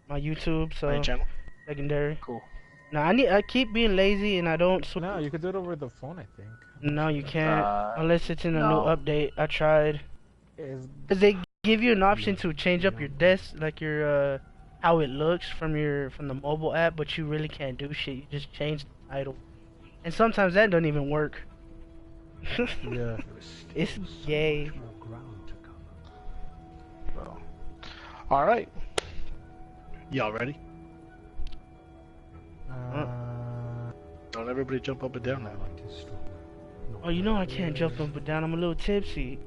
my YouTube, On your so channel? secondary. Cool. No, I keep being lazy and I don't. No, you could do it over the phone, I think. No, you can't unless it's in a new No. update. I tried. Is Cause they give you an option to change up your desk, like your how it looks from the mobile app, but you really can't do shit. You just change the title, and sometimes that don't even work. yeah. It's gay. Well, all right. Y'all ready? Don't everybody jump up and down now. Oh, you know I can't jump up and down. I'm a little tipsy.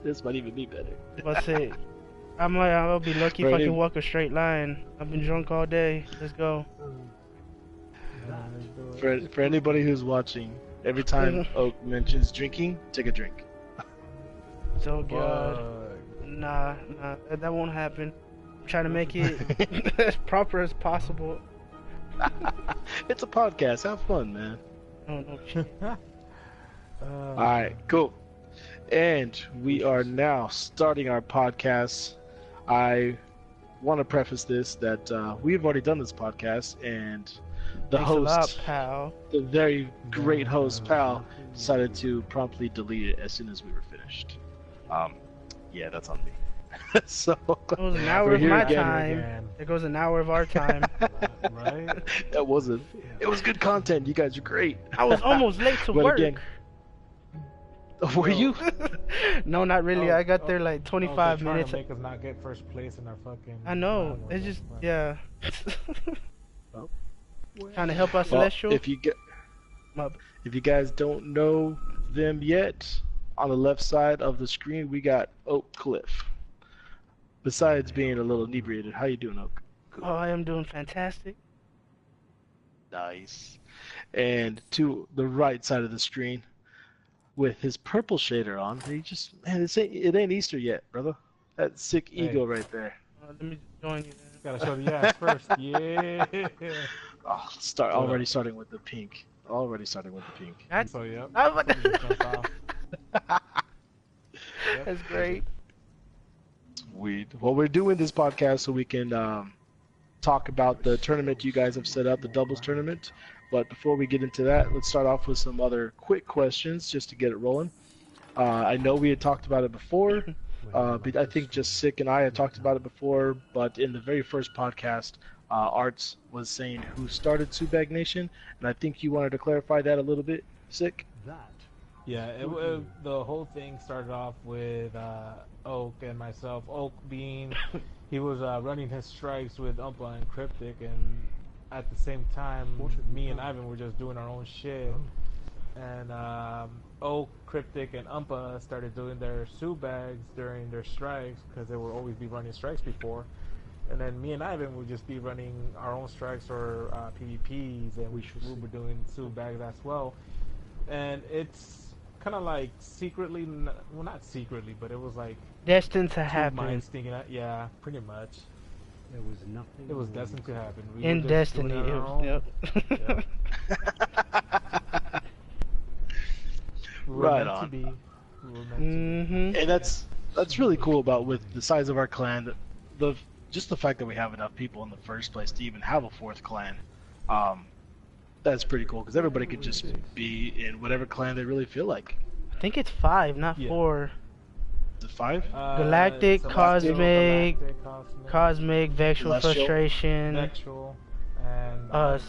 This might even be better. But say, I'll be lucky if I can walk a straight line. I've been drunk all day. Let's go. For anybody who's watching, every time Oak mentions drinking, take a drink. So good. Nah, that won't happen. I'm trying to make it as proper as possible. It's a podcast. Have fun, man. Oh, no shit. Alright, cool. And we are now starting our podcast. I want to preface this that we've already done this podcast, and the Thanks a lot, host, pal. the very great host, Pal, decided to promptly delete it as soon as we were finished. Yeah, that's on me. So It was an hour of here my again. time. There goes an hour of our time. Right? That wasn't. It was good content. You guys are great. I was almost late to But work. again, were you? No, not really. I got there like 25 minutes. To make us not get first place in our fucking. I know. round It's or just something. yeah. Well, Trying to help our well, celestial. if you guys don't know them yet, on the left side of the screen we got Oakcliff. Besides being a little inebriated, how you doing, Oak? Oh, I am doing fantastic. Nice. And to the right side of the screen, with his purple shader on, he just it ain't Easter yet, brother. That sick ego right there. Let me join you then. Gotta show the ass first. Yeah. Oh, starting with the pink. Already starting with the pink. So yep. That's great. Well, we're doing this podcast so we can talk about the tournament you guys have set up, the doubles tournament. But before we get into that, let's start off with some other quick questions just to get it rolling. I know we had talked about it before, but I think just Sick and I had talked about it before. But in the very first podcast, Arts was saying who started Subag Nation, and I think you wanted to clarify that a little bit, Sick. Yeah, the whole thing started off with Oak and myself. Oak being, he was running his strikes with Umpa and Cryptic, and at the same time, me and Ivan were just doing our own shit. And Oak, Cryptic, and Umpa started doing their Subags during their strikes because they would always be running strikes before. And then me and Ivan would just be running our own strikes or PvPs, and we were doing Subags as well. And it's kind of like secretly, well, not secretly, but it was like Destined to happen. minds thinking that, yeah, pretty much. There was nothing. It was destined to happen. We In were just destiny. doing our own. Yep. We were Right meant on. to be. We were meant to be. And that's really cool about with the size of our clan, just the fact that we have enough people in the first place to even have a fourth clan. That's pretty cool because everybody could just be in whatever clan they really feel like. I think it's 5, not 4. Is it 5? Galactic, Celestial, Cosmic, Vexual Celestial, Frustration, Vexual, and us.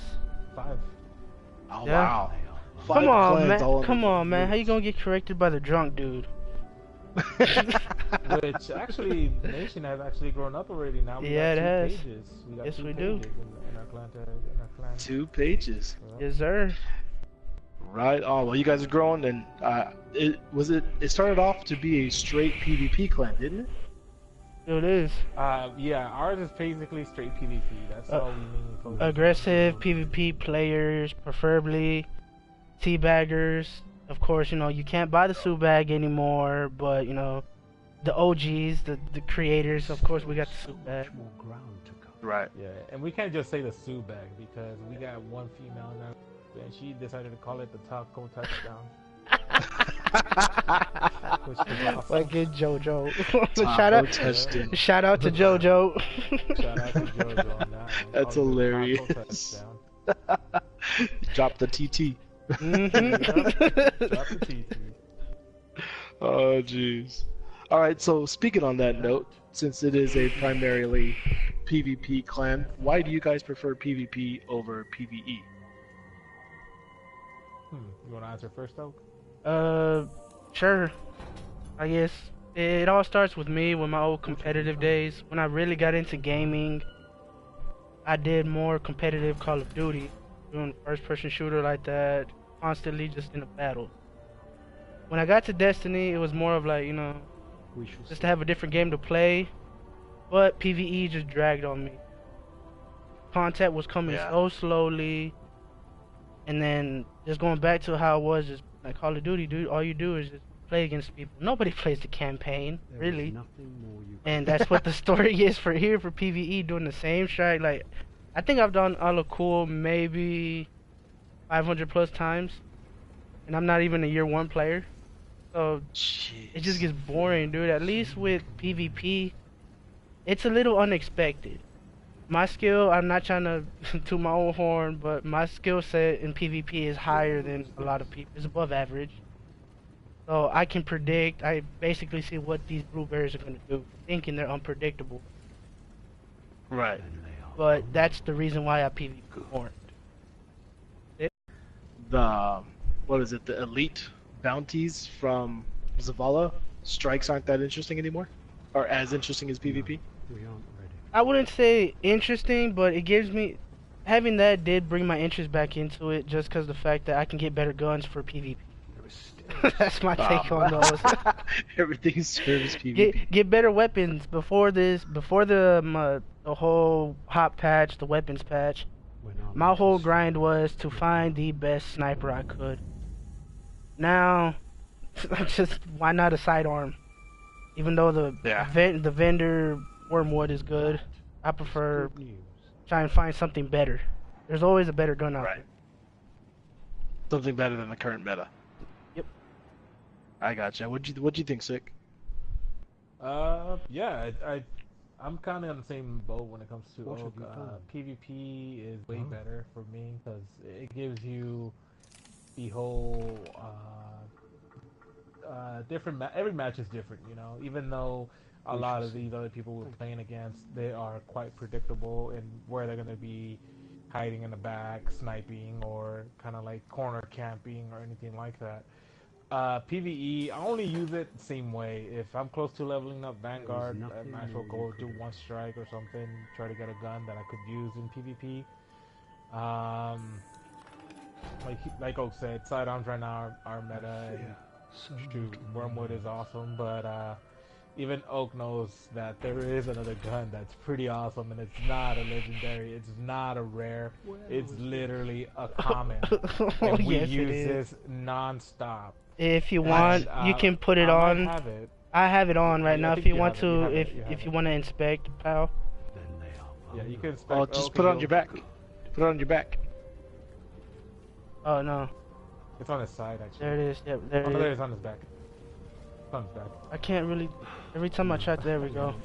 5. Oh Yeah. wow! Come on, clans all man. under Come the on, man. roof. How you gonna get corrected by the drunk dude? Which actually, Nation has actually grown up already now. We Yeah, got it has. 2 pages. We got Yes, 2 we do. pages in our clan. In our clan. 2 pages. Yes, sir. Right. Oh well, you guys are growing, and it started off to be a straight PvP clan, didn't it? It is. Yeah, ours is basically straight PvP. That's all we mainly focus on. Aggressive PvP players, preferably teabaggers. Of course, you can't buy the Subag anymore, but the OGs, the creators. Of course, we got the Subag. More ground to cover. Right. Yeah, and we can't just say the Subag because we got one female now, and she decided to call it the Taco Touchdown. Which is awesome. Fucking JoJo. Taco touchdown. Shout out to JoJo. Shout out to JoJo on that one. That's All the hilarious. taco touchdown. Drop the TT. Drop the TT. Oh, jeez. All right, so speaking on that note, since it is a primarily PvP clan, why do you guys prefer PvP over PvE? You want to answer first, Oak? Sure. I guess it all starts with me with my old competitive days. When I really got into gaming, I did more competitive Call of Duty, doing first-person shooter like that, constantly just in a battle. When I got to Destiny, it was more of like, you know, just to have a different game to play, but PvE just dragged on me. Content was coming so slowly, and then just going back to how it was, just like Call of Duty, dude, all you do is just play against people. Nobody plays the campaign, really. And that's what the story is for here for PvE, doing the same strike. Like, I think I've done all of cool maybe 500 plus times, and I'm not even a year 1 player. So it just gets boring, dude. At least with PvP, it's a little unexpected. My skill, I'm not trying to toot my own horn, but my skill set in PvP is higher than a lot of people. It's above average. So I can predict, I basically see what these blueberries are going to do, thinking they're unpredictable. Right. But that's the reason why I PvP more. The, what is it, the elite bounties from Zavala strikes aren't that interesting anymore? Or as interesting as PvP? We aren't ready. I wouldn't say interesting, but it gives me, having that did bring my interest back into it, just because the fact that I can get better guns for PvP. That's my take on those. Everything serves PvP. Get better weapons. Before this, before the whole hop patch, the weapons patch, my whole grind was to find the best sniper I could. Now, just why not a sidearm? Even though the vendor wormwood is good, I prefer try and find something better. There's always a better gun out there. Something better than the current meta. Yep. I gotcha. What'd you think, Sick? Yeah, I'm kind of on the same boat when it comes to Oak. PvP is way better for me because it gives you the whole different. Every match is different, you know. Even though a lot of these other people we're playing against, they are quite predictable in where they're gonna be hiding in the back, sniping, or kind of like corner camping or anything like that. PvE, I only use it the same way. If I'm close to leveling up Vanguard, I might as well go do one strike or something, try to get a gun that I could use in PvP. Like Oak said, sidearms right now are meta. Shoot, Wormwood is awesome, but even Oak knows that there is another gun that's pretty awesome, and it's not a legendary, it's not a rare, it's literally a common. And we use this non-stop. If you want, you can put it on. I have it on right now. If you want to, if you want to inspect, pal. Yeah, you can inspect. Oh, just put it on your back. Put it on your back. Oh no. It's on his side, actually. There it is. Yep, there it is. There it is on his back. It's on his back. I can't really. Every time I try, there we go.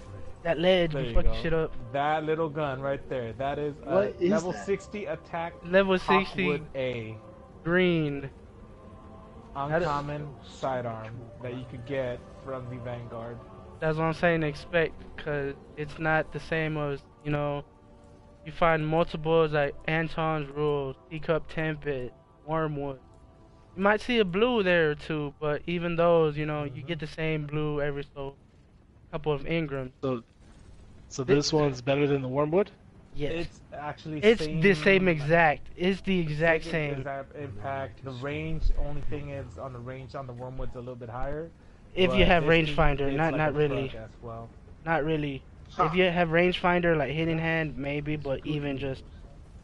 That ledge be fucking shit up. That little gun right there. That is level 60 attack. Level 60. Hawkwood A. Green. Uncommon sidearm that you could get from the Vanguard. That's what I'm saying, expect, because it's not the same as, you know, you find multiples like Anton's Rules, Teacup Tempest, Wormwood. You might see a blue there or two, but even those, you know, you get the same blue every so couple of Ingrams. So this one's better than the Wormwood? Yes. It's actually the same exact. It's the exact same. Exact impact. The range, only thing is on the range on the Wormwood's a little bit higher. If you have rangefinder, not like really. As well. Not really. If you have rangefinder like hidden hand, maybe, but even just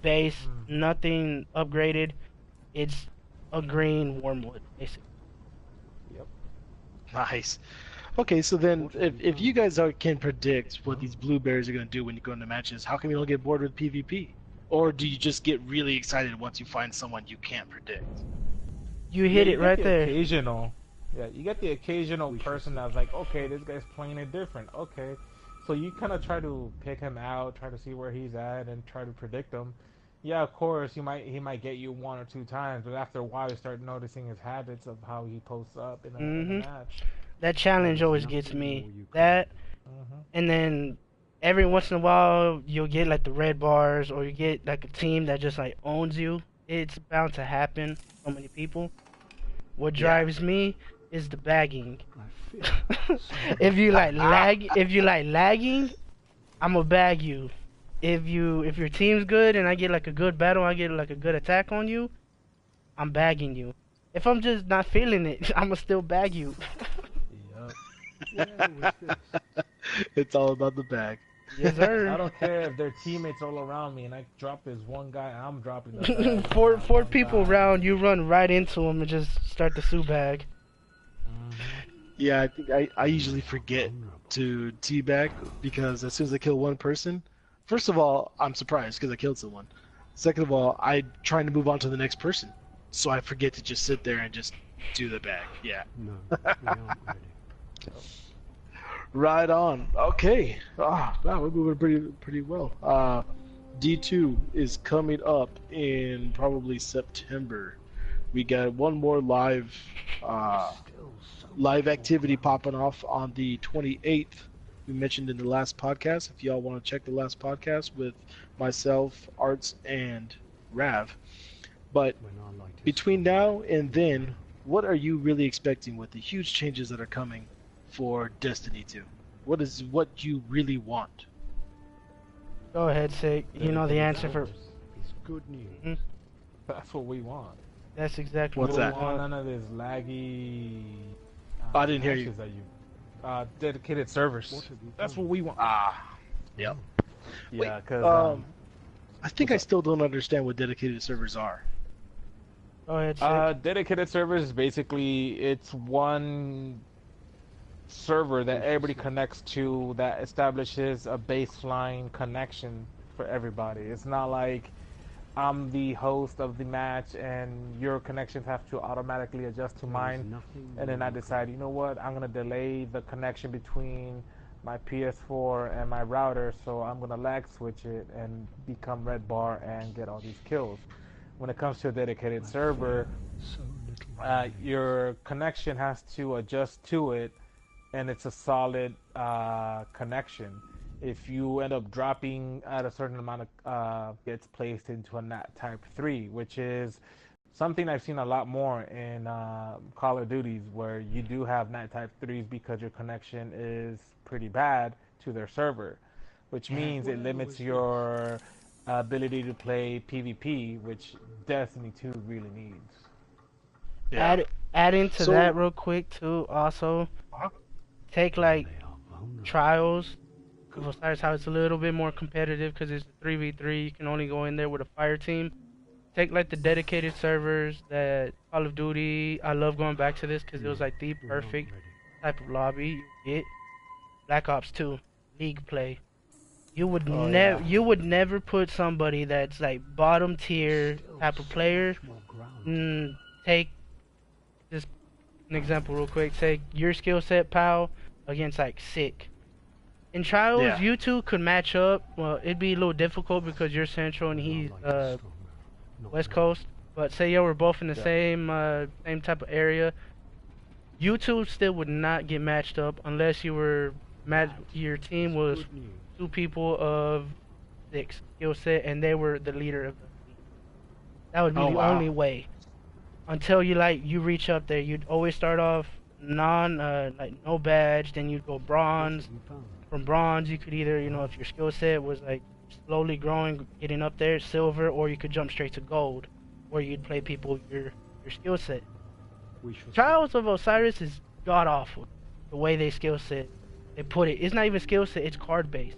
base, nothing upgraded, it's a green Wormwood, basically. Yep. Nice. Okay, so then if you guys can predict what these blueberries are going to do when you go into matches, how come you don't get bored with PvP? Or do you just get really excited once you find someone you can't predict? You hit it right there. Occasional. Yeah, you get the occasional person that's like, okay, this guy's playing it different. Okay, so you kind of try to pick him out, try to see where he's at, and try to predict him. Yeah, of course, he might get you one or two times, but after a while, you start noticing his habits of how he posts up in a Mhm. match. That challenge always gets me. more you can That, Hmm. and then every once in a while you'll get like the red bars, or you get like a team that just like owns you. It's bound to happen. So many people. What Yeah. drives me is the bagging. I feel if you like lagging, I'm gonna bag you. If your team's good and I get like a good battle, I get like a good attack on you, I'm bagging you. If I'm just not feeling it, I'ma still bag you. Yep. where was this? It's all about the bag. Yes, I sir. don't care if their teammates all around me and I drop this one guy, I'm dropping the bag. four people around, you run right into them and just start the Sue bag. Yeah, I think I usually forget to teabag because as soon as I kill one person, first of all, I'm surprised because I killed someone. Second of all, I'm trying to move on to the next person, so I forget to just sit there and just do the bag. Yeah. No, we aren't ready. Right on. Okay. Wow, we're moving pretty well. D2 is coming up in probably September. We got one more live Still so live activity popping off on the 28th. We mentioned in the last podcast. If y'all want to check the last podcast with myself, Arts, and Rav. But when I like to between now and then, what are you really expecting with the huge changes that are coming for Destiny 2? What is what you really want? Go ahead, Sig. You know the answer for. It's good news. That's what we want. That's exactly What's what that? we We want want. none of this laggy. I didn't hear you. matches That you dedicated servers. What have you That's done? what we want. Yep. Yeah, because I think I still don't understand what dedicated servers are. Go ahead, Sig. dedicated servers is basically it's one server that everybody connects to that establishes a baseline connection for everybody. It's not like I'm the host of the match and your connections have to automatically adjust to There is mine. nothing And then more I you decide, can you know what, I'm going to delay the connection between my PS4 and my router, so I'm going to lag switch it and become red bar and get all these kills. When it comes to a dedicated server, so little. your connection has to adjust to it, and it's a solid connection. If you end up dropping at a certain amount of, gets placed into a NAT Type 3, which is something I've seen a lot more in Call of Duties, where you do have NAT Type 3s because your connection is pretty bad to their server, which means it limits your ability to play PvP, which Destiny 2 really needs. Add into So- that real quick too. Also, take like They are vulnerable. trials. Besides how it's a little bit more competitive because it's a 3v3, you can only go in there with a fire team. Take like the dedicated servers that Call of Duty. I love going back to this because it was like the We're not perfect ready. type of lobby you get. Black Ops 2, League play. You would Oh, never yeah. you would never put somebody that's like bottom tier Still type of so player. much more ground. Take just an example real quick. Take your skill set, pal, against like Sick. In trials, Yeah. you two could match up. Well, it'd be a little difficult because you're central and Not he's like the stronger, not west now. coast. But say y'all were both in the Yeah. same type of area. You two still would not get matched up unless you were your team was Good news. two people of 6 skill set and they were the leader of the team. That would be Oh, the wow. only way. Until you reach up there, you'd always start off like no badge, then you'd go bronze. What have you found? From bronze, you could either, if your skill set was like slowly growing, getting up there, silver, or you could jump straight to gold, where you'd play people your skill set. We shall see. Trials of Osiris is god awful. The way they skill set, they put it. It's not even skill set. It's card based.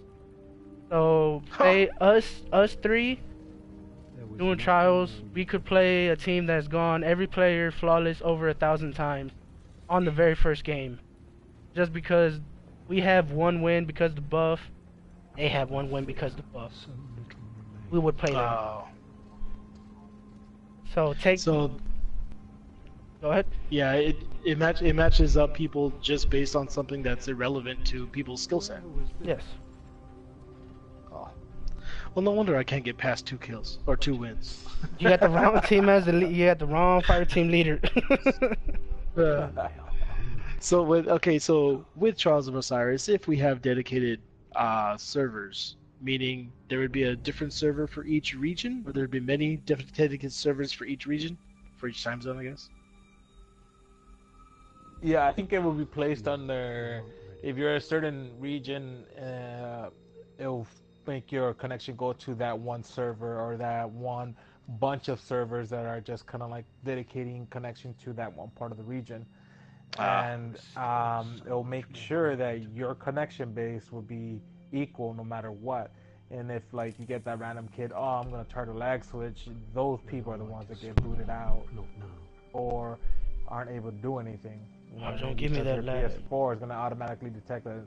So say us three There was doing nothing trials, more we could play a team that's gone every player flawless over 1,000 times on the very first game, just because we have one win because of the buff, they have one win because of the buff. so little We remains. would play them. Oh. So take So Go ahead. Yeah, it matches up people just based on something that's irrelevant to people's skill set. Yes. Oh. Well, no wonder I can't get past 2 kills or 2 wins. You got the wrong team as the you got the wrong fire team leader. So with Trials of Osiris, if we have dedicated servers, meaning there would be a different server for each region, or there'd be many dedicated servers for each region, for each time zone, I guess. Yeah, I think it will be placed under, if you're a certain region, it'll make your connection go to that one server or that one bunch of servers that are just kind of like dedicating connection to that one part of the region. And it'll make sure that your connection base will be equal no matter what. And if like you get that random kid, oh, I'm gonna try to lag switch, those people are the ones that get booted out or aren't able to do anything. You know, don't give me that lag. PS4 is gonna automatically detect a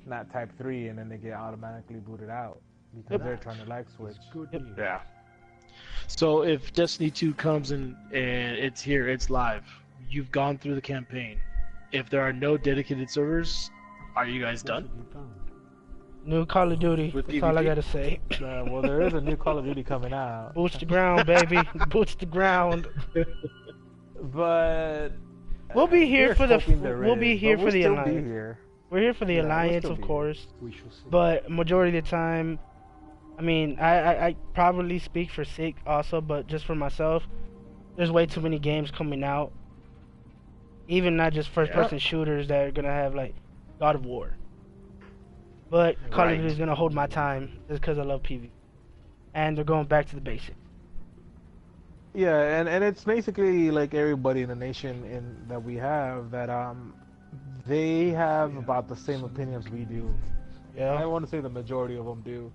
NAT Type 3, and then they get automatically booted out because they're trying to lag switch. Yeah. So if Destiny 2 comes in and it's here, it's live, you've gone through the campaign. If there are no dedicated servers, are you guys done? New Call of Duty. With That's all I PvP? gotta say. Well, there is a new Call of Duty coming out, Boots the ground, baby. Boots the ground. but We'll be here here's for the. hoping there We'll be is, here but for the we'll still be alliance. here. We're here for the Yeah, we'll alliance, still of be course. We shall see. But majority of the time, I mean, I probably speak for Sick also, but just for myself, there's way too many games coming out. Even not just first-person shooters that are gonna have like God of War. But Call of Duty is gonna hold my time just because I love PvP, and they're going back to the basics. Yeah, and it's basically like everybody in the nation that we have that they have about the same opinions we do. I Yeah. want to say the majority of them do.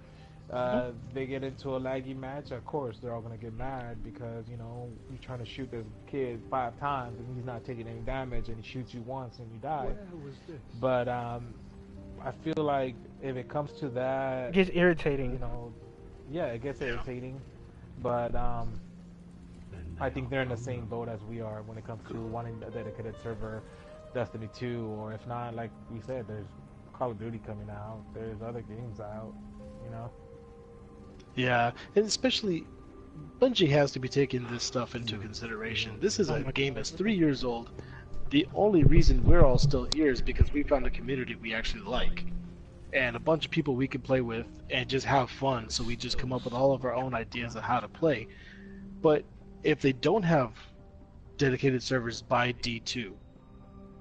They get into a laggy match, of course they're all gonna get mad because you know you're trying to shoot this kid 5 times and he's not taking any damage and he shoots you once and you die. Where was this? But I feel like if it comes to that, It gets irritating. you know, yeah, it gets irritating. But I think they're in the same boat as we are when it comes to wanting a dedicated server, Destiny 2, or if not, like we said, there's Call of Duty coming out, there's other games out, you know. Yeah, and especially Bungie has to be taking this stuff into consideration. This is a game that's 3 years old. The only reason we're all still here is because we found a community we actually like, and a bunch of people we can play with and just have fun. So we just come up with all of our own ideas of how to play. But if they don't have dedicated servers by D2,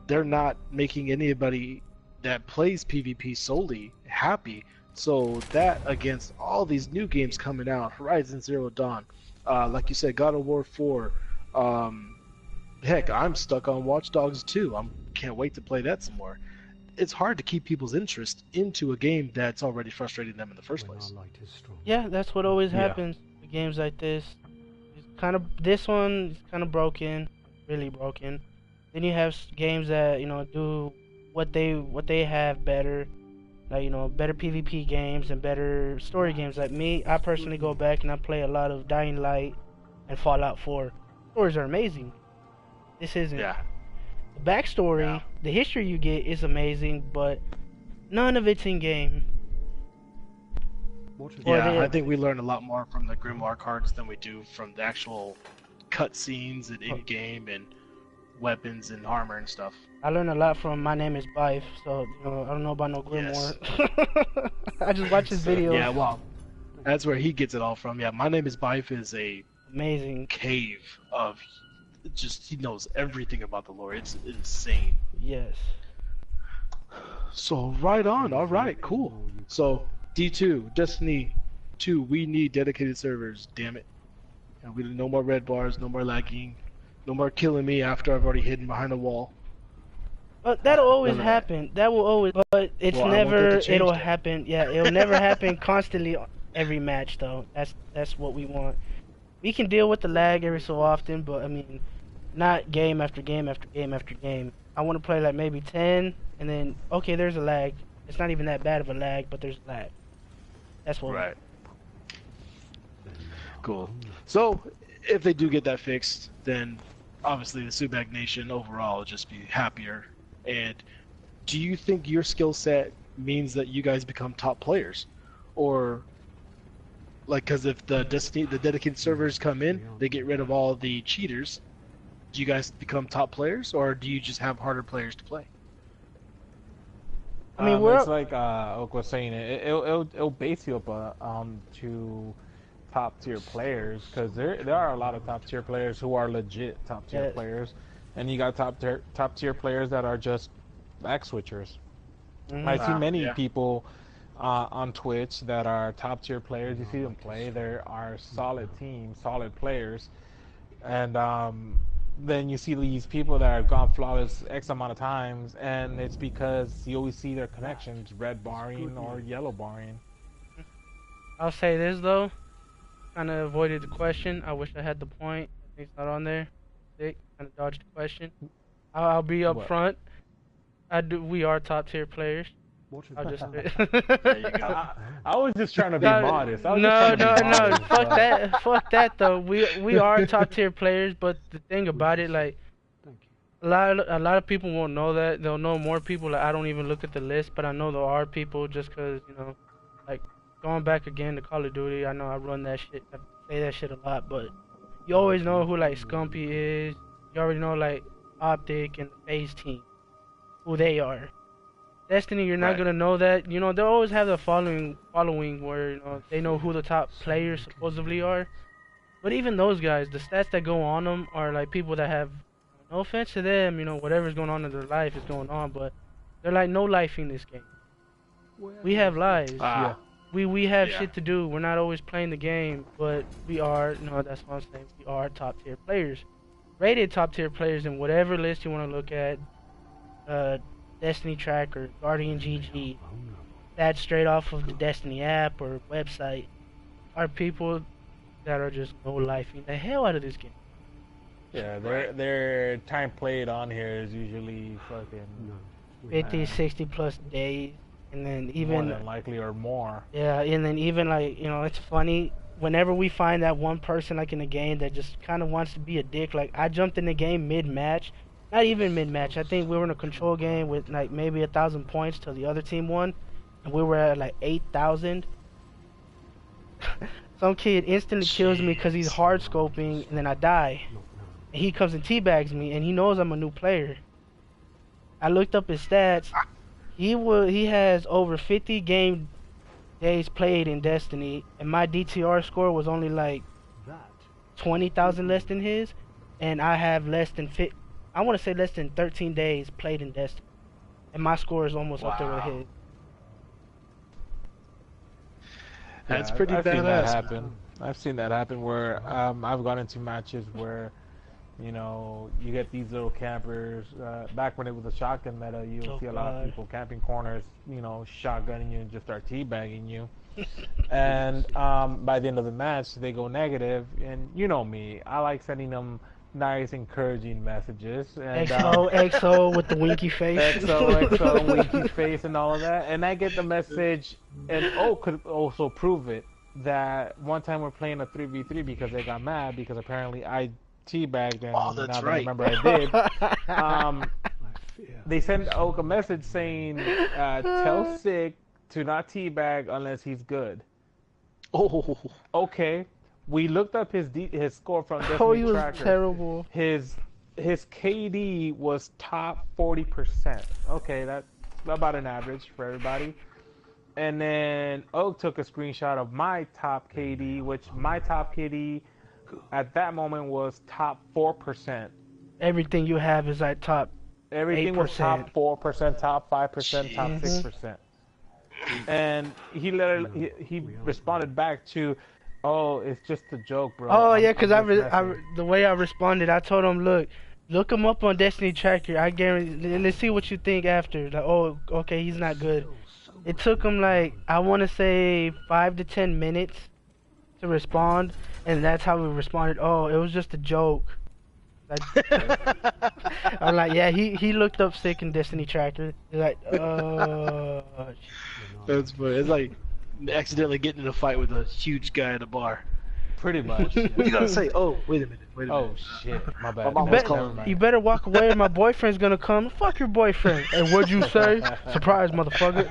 they're not making anybody that plays PvP solely happy. So that against all these new games coming out, Horizon Zero Dawn, like you said, God of War 4, heck, I'm stuck on Watch Dogs 2. Can't wait to play that some more. It's hard to keep people's interest into a game that's already frustrating them in the first When our place. light is strong. Yeah, that's what always Yeah. happens with games like this. It's kind of this one is kind of broken, really broken. Then you have games that do what they have better, like better PvP games and better story games. Like me, I personally go back and I play a lot of Dying Light and Fallout 4. Stories are amazing. This isn't. Yeah. The backstory, Yeah. the history you get is amazing, but none of it's in game. What is Or Yeah, they- I think we learn a lot more from the Grimoire cards than we do from the actual cutscenes and in-game and weapons and armor and stuff. I learned a lot from My Name is Bife, so I don't know about no Grimoire. I just watch his videos. Yeah, well, that's where he gets it all from. Yeah, My Name is Bife is a Amazing. cave of just, he knows everything about the lore. It's insane. Yes. So right on. All right, cool. So D2, Destiny 2, we need dedicated servers. Damn it. And we no more red bars, no more lagging, no more killing me after I've already hidden behind a wall. But that'll always No. happen. That will always. But it's Well, I want that never. to change It'll that. happen. Yeah, it'll never happen constantly every match though. That's what we want. We can deal with the lag every so often, but I mean, not game after game after game after game. I want to play like maybe 10, and then okay, there's a lag. It's not even that bad of a lag, but there's lag. That's what. Right. Cool. So if they do get that fixed, then obviously the Subag Nation overall will just be happier. And do you think your skill set means that you guys become top players, or like, because if the dedicated servers come in, they get rid of all the cheaters, do you guys become top players, or do you just have harder players to play? I mean, we're it's like Oak was saying. It'll base you up to top tier players, because there are a lot of top tier players who are legit top tier players, and you got top tier players that are just back switchers. I see many people on Twitch that are top tier players. You see them play. There are solid teams, solid players, and then you see these people that have gone flawless X amount of times, and it's because you always see their connections red barring or yellow barring. I'll say this though, kind of avoided the question. I wish I had the point. I think it's not on there. Kind of dodged the question. I'll be up front. We are top tier players. I'll just There you go. I was just trying to be modest. No. Fuck that though. We are top tier players, but the thing about it, like, a lot of people won't know that. They'll know more people. Like, I don't even look at the list, but I know there are people just because, you know, like, going back again to Call of Duty. I know I run that shit. I say that shit a lot, but you always know who like Scumpy is. You already know like Optic and the FaZe team, who they are. Destiny, you're not gonna know that. You know, they'll always have the following where, you know, they know who the top players supposedly are. But even those guys, the stats that go on them are like people that have, no offense to them, you know, whatever's going on in their life is going on, but they're like no life in this game. We have lives. We have shit to do. We're not always playing the game, but we are, you know, that's what I'm saying. We are top tier players. Rated top tier players in whatever list you want to look at. Destiny Tracker, Guardian GG, that's straight off of the Destiny app or website, are people that are just no lifing the hell out of this game. Yeah, their time played on here is usually fucking 50, 60 plus days, and then even more than likely or more. Yeah, and then even like, you know, it's funny whenever we find that one person like in the game that just kind of wants to be a dick. Like, I jumped in the game mid-match. Not even mid-match. I think we were in a control game with like maybe 1,000 points till the other team won, and we were at like 8,000. Some kid instantly kills me because he's hard scoping, and then I die. And he comes and teabags me, and he knows I'm a new player. I looked up his stats. He has over 50 game days played in Destiny, and my DTR score was only like 20,000 less than his, and I have less than 13 days played in Destiny, and my score is almost up there with his. That's pretty I've badass. Seen that happen. I've seen that happen where I've gone into matches where, you know, you get these little campers. Back when it was a shotgun meta, you would see a lot of people camping corners, you know, shotgunning you and just start teabagging you. And by the end of the match, they go negative. And you know me, I like sending them nice, encouraging messages. And, XO with the winky face. XO, winky face, and all of that. And I get the message, and could also prove it, that one time we're playing a 3v3 because they got mad because apparently I teabagged, and now that I remember I did. They sent Oak a message saying, tell Sig to not teabag unless he's good. Oh. Okay. We looked up his score from Destiny he was Tracker. Terrible. His KD was top 40%. Okay, that's about an average for everybody. And then Oak took a screenshot of my top KD, which my top KD at that moment was top 4%. Everything you have is at top. Everything 8%. was top 4%, top 5%, top 6%. And he responded back to, "Oh, it's just a joke, bro." Oh yeah, because the way I responded, I told him, look him up on Destiny Tracker. I guarantee, and let's see what you think after. Like, oh, okay, he's not good. It took him like, I want to say 5 to 10 minutes to respond, and that's how we responded. Oh, it was just a joke. I'm like, yeah, he looked up sick in Destiny Tracker. He's like, That's funny. It's like accidentally getting in a fight with a huge guy at a bar. Pretty much. You gotta say, oh, wait a minute. Oh shit, my bad. My mom You, was bet- calling me. you better walk away or my boyfriend's gonna come. Fuck your boyfriend. And what'd you say? Surprise, motherfucker.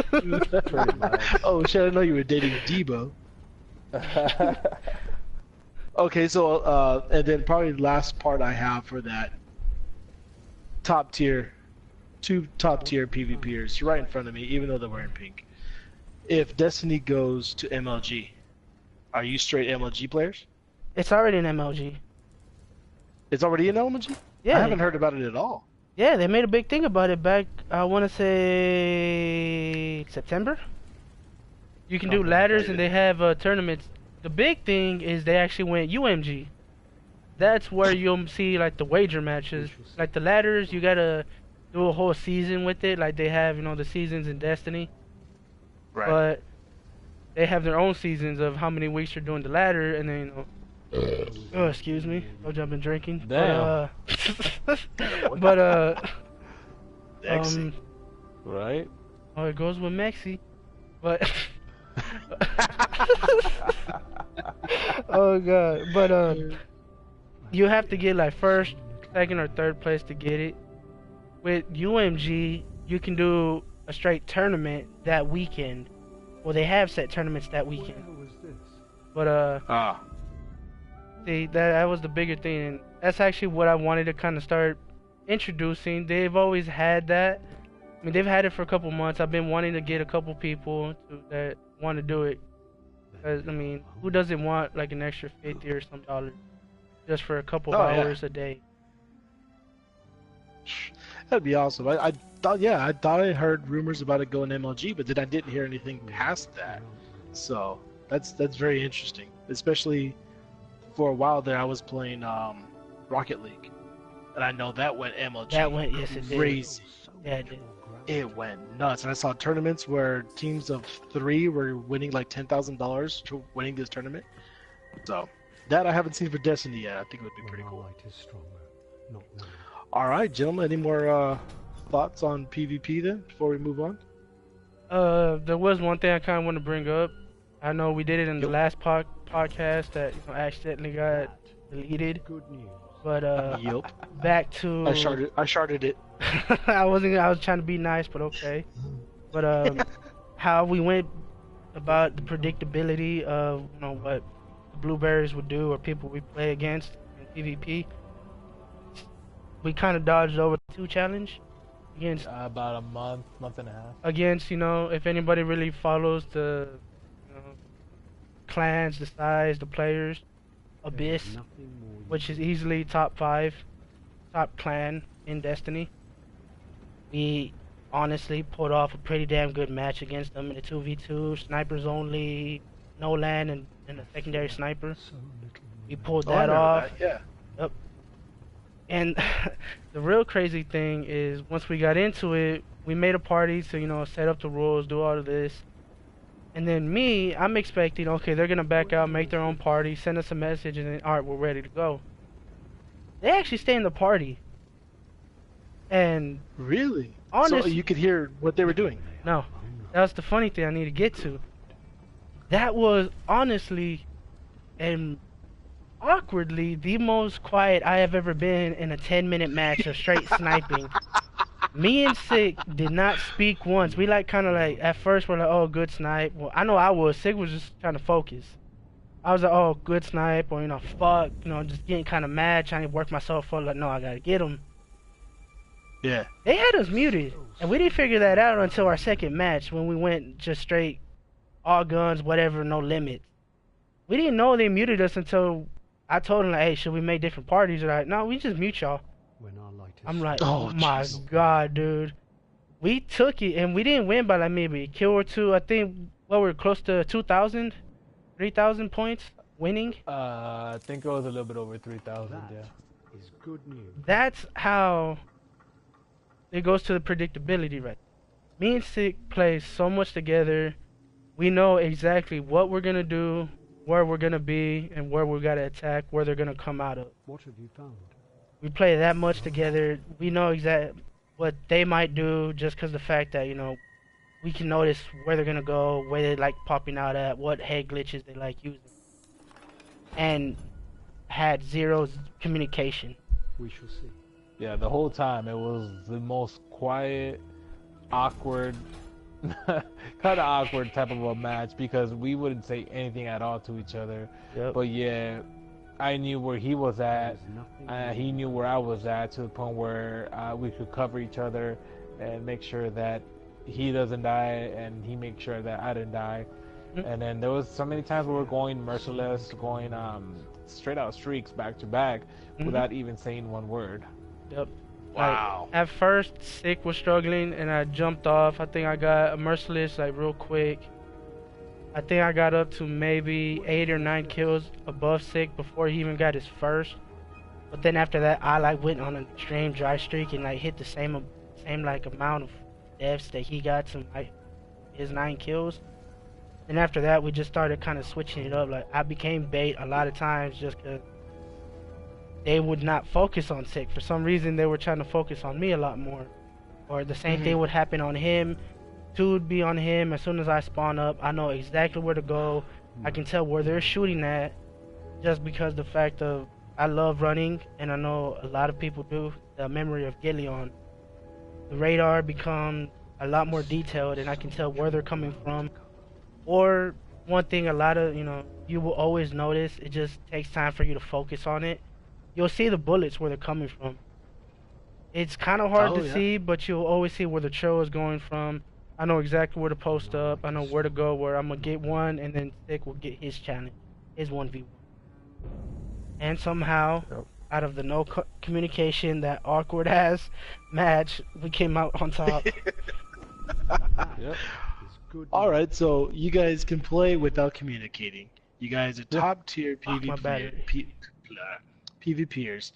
Pretty much. Oh shit, I didn't know you were dating Debo. Okay, so and then probably the last part I have for that two top tier PvPers right in front of me, even though they're wearing pink. If Destiny goes to MLG, are you straight MLG players? It's already an MLG. It's already in MLG? Yeah. I haven't heard about it at all. Yeah, they made a big thing about it back, I want to say September. You can do Okay, ladders okay. and they have tournaments. The big thing is they actually went UMG. That's where you'll see like the wager matches. Like the ladders, you gotta do a whole season with it. Like they have, the seasons in Destiny. Right. But they have their own seasons of how many weeks you're doing the ladder, and then oh, excuse me, no jumping drinking. Damn. But Exy. Right? oh, it goes with Mexi, but oh god, but you have to get like first, second, or third place to get it. With UMG, you can do a straight tournament that weekend. Well, they have set tournaments that weekend. Where was this? But see, that was the bigger thing, and that's actually what I wanted to kind of start introducing. They've always had that. I mean, they've had it for a couple months. I've been wanting to get a couple people that want to do it. 'Cause, I mean, who doesn't want like an extra $50 or some dollars just for a couple hours a day? That'd be awesome. I thought I heard rumors about it going MLG, but then I didn't hear anything past that. So that's very interesting. Especially for a while there, I was playing Rocket League, and I know that went MLG. That went, yes, it did. crazy. Yeah, it did. It went nuts, and I saw tournaments where teams of 3 were winning like $10,000 to winning this tournament. So that I haven't seen for Destiny yet. I think it would be pretty When our cool. light is stronger, not now. All right, gentlemen, any more thoughts on PvP then before we move on? There was one thing I kind of want to bring up. I know we did it in the Yep. last podcast that accidentally got deleted, Good news. but Yep. back to I sharded it. I was trying to be nice, but okay. But how we went about the predictability of what the blueberries would do or people we play against in PvP. We kind of dodged over the 2 challenge against About a month and a half. against if anybody really follows the clans, the size, the players, Abyss, Nothing more which is easily top clan in Destiny. We honestly pulled off a pretty damn good match against them in a 2v2, snipers only, no land, and a secondary sniper. so little. We pulled Oh, I that remember off. that, yeah. And the real crazy thing is once we got into it, we made a party to, set up the rules, do all of this. And then I'm expecting, okay, they're going to back out, make their own party, send us a message, and then, all right, we're ready to go. They actually stay in the party. And Really? honest, So you could hear what they were doing. no, that's the funny thing I need to get to. That was honestly and awkwardly the most quiet I have ever been in a 10-minute match of straight sniping. Me and Sick did not speak once. We kind of at first we're like, oh, good snipe. Well, I know I was. Sick was just trying to focus. I was like, oh, good snipe, or fuck, just getting kind of mad, trying to work myself up. Like, no, I gotta get him. Yeah. They had us muted, and we didn't figure that out until our second match when we went just straight, all guns, whatever, no limits. We didn't know they muted us until I told them, like, hey, should we make different parties? They're like, no, we just mute y'all. When our light is I'm like, Oh, oh my jeez. god, dude. We took it, and we didn't win by maybe a kill or 2. I think, we're close to 2,000, 3,000 points winning. I think it was a little bit over 3,000. That Yeah. is good news. That's how it goes to the predictability, right? Me and Sick play so much together. We know exactly what we're gonna do, where we're gonna be, and where we gotta attack, where they're gonna come out of. What have you found? We play that much together. We know exactly what they might do just because the fact that, we can notice where they're gonna go, where they like popping out at, what head glitches they like using. and had zero communication. We shall see. Yeah, the whole time it was the most quiet, awkward, kind of awkward type of a match because we wouldn't say anything at all to each other. Yep. But yeah, I knew where he was at. There's nothing He knew where I was at to the point where we could cover each other and make sure that he doesn't die and he makes sure that I didn't die. Mhm. And then there was so many times where we're going merciless, going straight out streaks back to back Mhm. without even saying one word. Yep. Wow. Like, at first, Sick was struggling, and I jumped off. I think I got a merciless like real quick. I think I got up to maybe 8 or 9 kills above Sick before he even got his first. But then after that, I like went on an extreme dry streak and like hit the same like amount of deaths that he got to like his 9 kills. And after that, we just started kind of switching it up. Like I became bait a lot of times just because they would not focus on Sick. For some reason, they were trying to focus on me a lot more. Or the same thing would happen on him. 2 would be on him. As soon as I spawn up, I know exactly where to go. I can tell where they're shooting at, just because the fact of I love running, and I know a lot of people do. The memory of Gillion, the radar becomes a lot more detailed, and I can tell where they're coming from. Or one thing, a lot of you will always notice. It just takes time for you to focus on it. You'll see the bullets where they're coming from. It's kind of hard to see, but you'll always see where the trail is going from. I know exactly where to post up. I know where to go, where I'm going to get one, and then Sick will get his challenge, his 1v1. And somehow, out of the no communication, that awkward ass match, we came out on top. Yep. It's good. All right, so you guys can play without communicating. You guys are top tier my battery. PvPers.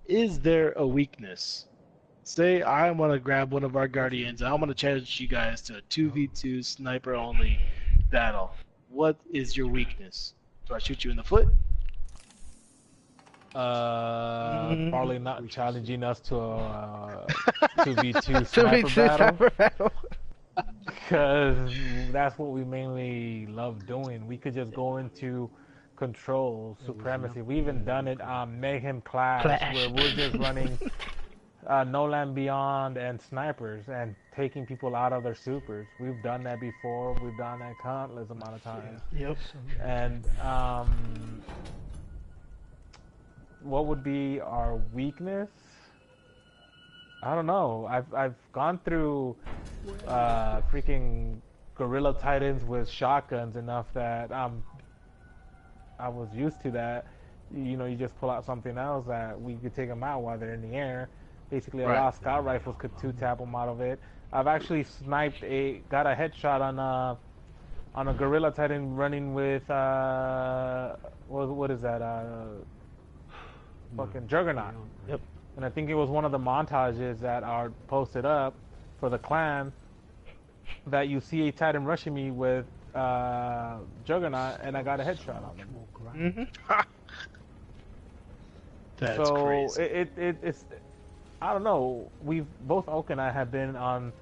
Is there a weakness? Say I want to grab one of our guardians and I want to challenge you guys to a 2v2 sniper only battle. What is your weakness? Do I shoot you in the foot? Probably not challenging us to a 2v2 2v2 sniper battle. sniper battle. Because that's what we mainly love doing. We could just go into control, supremacy. We even done it on Mayhem Clash, where we're just running No Land Beyond and snipers and taking people out of their supers. We've done that before. We've done that countless amount of times. Yep. And what would be our weakness? I don't know. I've gone through freaking Gorilla Titans with shotguns enough that I was used to that. You know, you just pull out something else that we could take them out while they're in the air. Basically, a lot of scout rifles could 2-tap them out of it. I've actually got a headshot on a Gorilla Titan running with what is that? Fucking Juggernaut. Yep. And I think it was one of the montages that are posted up for the clan that you see a Titan rushing me with Juggernaut, and I got a headshot on him. That's crazy. It's I don't know. We've both Oak and I have been on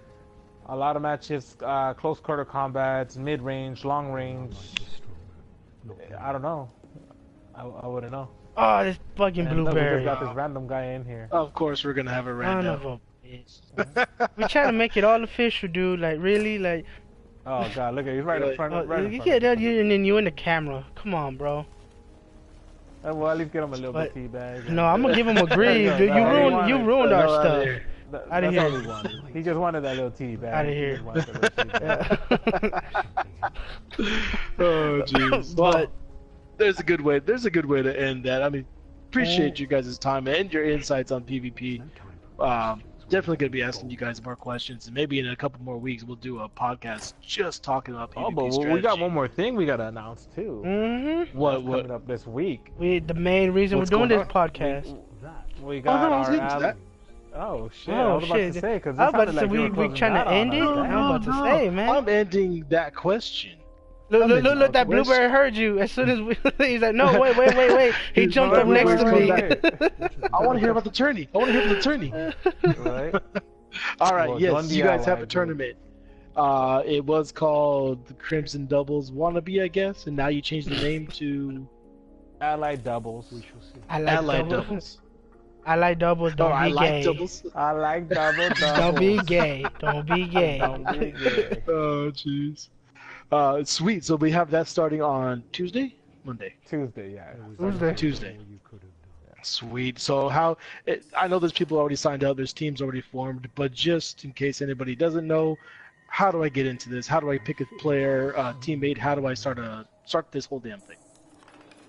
a lot of matches, close quarter combats, mid range, long range. I don't know. I wouldn't know. Oh, this fucking And look, blueberry. we just got this random guy in here. Of course, we're gonna have a Son random. of a bitch. We trying to make it all official, dude. Like, really? Like, Oh god, look at he's right in front. Right in you front get of that, me. and then you in the camera. Come on, bro. Well, at least get him a little But- bit tea bag. No, I'm gonna give him a grieve, dude. You ruined our stuff. Outta That's here. all he wanted. He just wanted that little tea bag. Outta He here. just wanted that little tea bag. Oh jeez. But- Well, there's a good way. There's a good way to end that. I mean, appreciate you guys' time and your insights on PvP. Definitely gonna be asking you guys more questions, and maybe in a couple more weeks we'll do a podcast just talking about PvP Oh, but strategy. we got one more thing we gotta announce too. What? Coming up this week? The main reason What's we're doing going this on? podcast. We got no, I was our getting to that. Oh shit! Oh, I was about shit. to say because I was about to say we trying to end it. I'm about to say, man. I'm ending that question. Look, that blueberry heard you. As soon as he's like, no, wait. He jumped up next to me. I want to hear about the tourney. Right? All right, Well, yes, Dundee you guys have Ally, a tournament. It was called the Crimson Doubles Wannabe, I guess, and now you changed the name to Allied doubles. We shall see. I like Allied doubles. doubles. I like doubles. Don't Oh, be I like gay. doubles. I like doubles. Don't be gay. Don't be gay. Don't be gay. Oh, jeez. Sweet. So we have that starting on Tuesday, Monday. Tuesday, yeah. There was Tuesday. nothing Tuesday. more you could have done. Sweet. So I know there's people already signed up, there's teams already formed, but just in case anybody doesn't know, how do I get into this? How do I pick a player, teammate? How do I start this whole damn thing?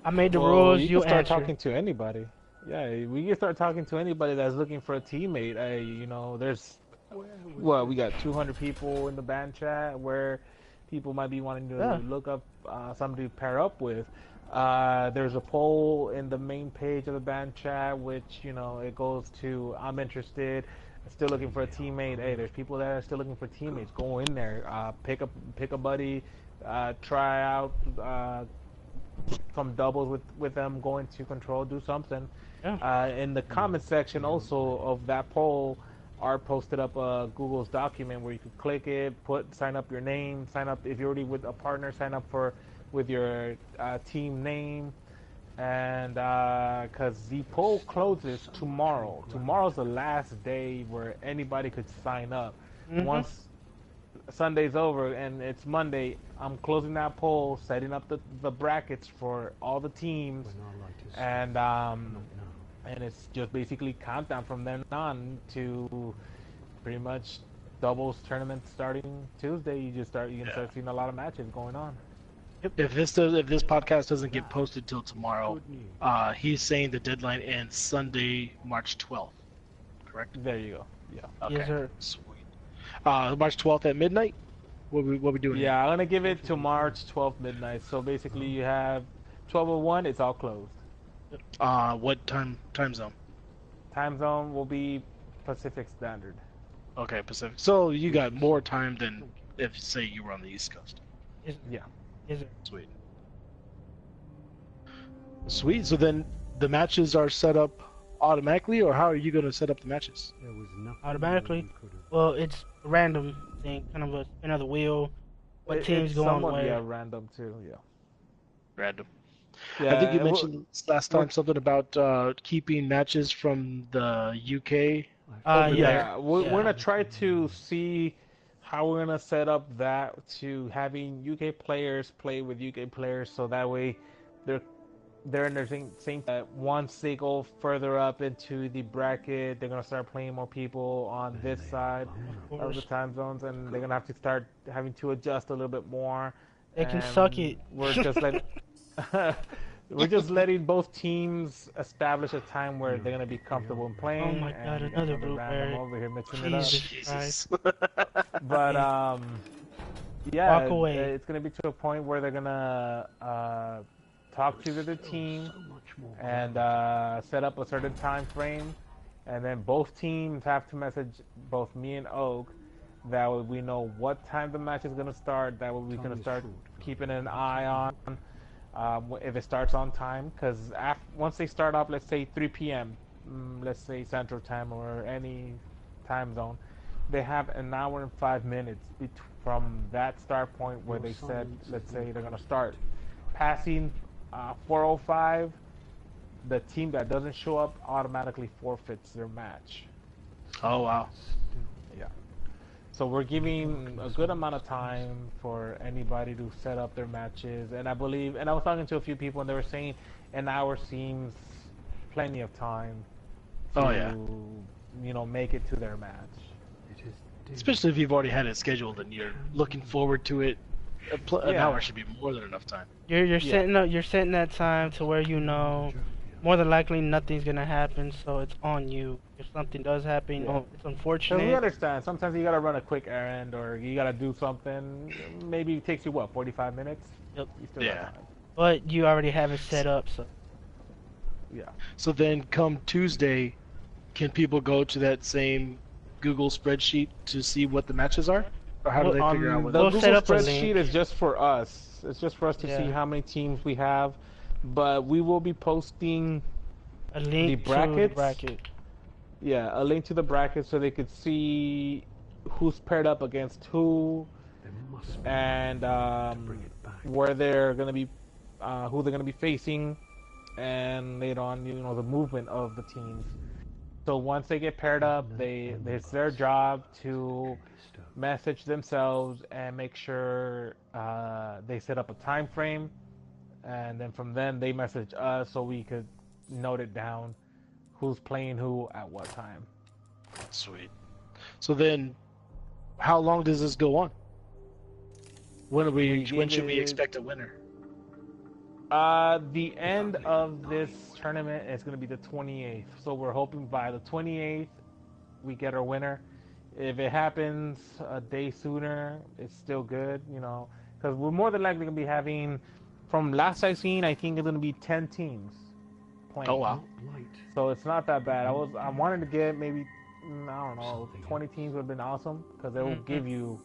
I made the Well, rules. you You can start answer. talking to anybody. Yeah, we can start talking to anybody that's looking for a teammate. There's we got 200 people in the band chat where people might be wanting to look up somebody to pair up with. There's a poll in the main page of the band chat, which it goes to I'm interested, still looking for a teammate. Hey, there's people that are still looking for teammates. Go in there, pick a buddy, try out some doubles with them, go into control, do something. Yeah. In the comment section also of that poll are posted up Google's document where you could click it, sign up your name, sign up if you're already with a partner, sign up with your team name, and because the poll closes tomorrow. Tomorrow's the last day where anybody could sign up. Mhm. Once Sunday's over and it's Monday, I'm closing that poll, setting up the brackets for all the teams, When our light is and not now. and it's just basically countdown from then on to pretty much doubles tournament starting Tuesday. You're gonna start seeing a lot of matches going on. If this podcast doesn't get posted till tomorrow, Good news. he's saying the deadline ends Sunday, March 12th. Correct? There you go. Yeah. Okay. Yes, sir. Sweet. March 12th at midnight. What we doing? Yeah, I'm gonna give it to March 12th midnight. So basically, you have 12:01. It's all closed. What time zone? Time zone will be Pacific Standard. Okay, Pacific. So you got more time than if, say, you were on the East Coast. Yeah. Yes, sir. Sweet. Sweet. So then the matches are set up automatically, or how are you going to set up the matches? There was nothing Automatically. more you could have done. Well, it's a random thing, kind of a spin of the wheel. What teams It's going somewhat, where? yeah, random too. Yeah. Random. Yeah. I think you it will- mentioned last time something about keeping matches from the UK. over Yeah. there. We're Yeah. gonna try to see how we're gonna set up that to having UK players play with UK players, so that way they're in their same. Once they go further up into the bracket, they're gonna start playing more people on this side of the time zones, and they're gonna have to start having to adjust a little bit more. They can And suck it. We're just letting we're just letting both teams establish a time where they're gonna be comfortable in playing. Oh my God, and another something random blueberry. over here mixing it up. Jesus. But yeah, Walk away. it's gonna be to a point where they're gonna talk to the other team So much more. and set up a certain time frame, and then both teams have to message both me and Oak. That way we know what time the match is gonna start. That way we Time can is start short. keeping an eye on if it starts on time. Because once they start off, let's say 3 p.m., let's say Central Time or any time zone, they have an hour and 5 minutes from that start point where Your they said, silence let's is say not they're gonna start. Passing 4:05, the team that doesn't show up automatically forfeits their match. Oh wow. Yeah. So we're giving a good amount of time for anybody to set up their matches, and I was talking to a few people, and they were saying an hour seems plenty of time to, Oh, yeah. make it to their match. It is dim. Especially if you've already had it scheduled and you're looking forward to it. An Yeah. hour should be more than enough time. You're setting that time to where more than likely nothing's gonna happen, so it's on you. If something does happen, Yeah. it's So we unfortunate. understand. Sometimes you gotta run a quick errand, or you gotta do something. Maybe it takes you 45 minutes. Yep. You still Yeah. got time. But you already have it set up, so Yeah. So then come Tuesday, can people go to that same Google spreadsheet to see what the matches are? Or how do they figure out what The We'll Google set up a spreadsheet link. is just for us. It's just for us to see Yeah. how many teams we have. But we will be posting, a link to the brackets? bracket. a link to the bracket so they could see who's paired up against who, There must be and bring it back. where they're gonna be, who they're gonna be facing. and later on, you know, the movement of the teams. So once they get paired up, it's their job to message themselves and make sure they set up a time frame, and then from then they message us so we could note it down, who's playing who at what time. Sweet. So then, how long does this go on? When should we expect a winner? The end of this tournament is going to be the 28th. So we're hoping by the 28th we get our winner. If it happens a day sooner, it's still good, you know, because we're more than likely going to be having, from last I've seen, I think it's going to be 10 teams playing. Oh wow! So it's not that bad. I wanted to get maybe, I don't know, 20 teams would have been awesome, because it will give you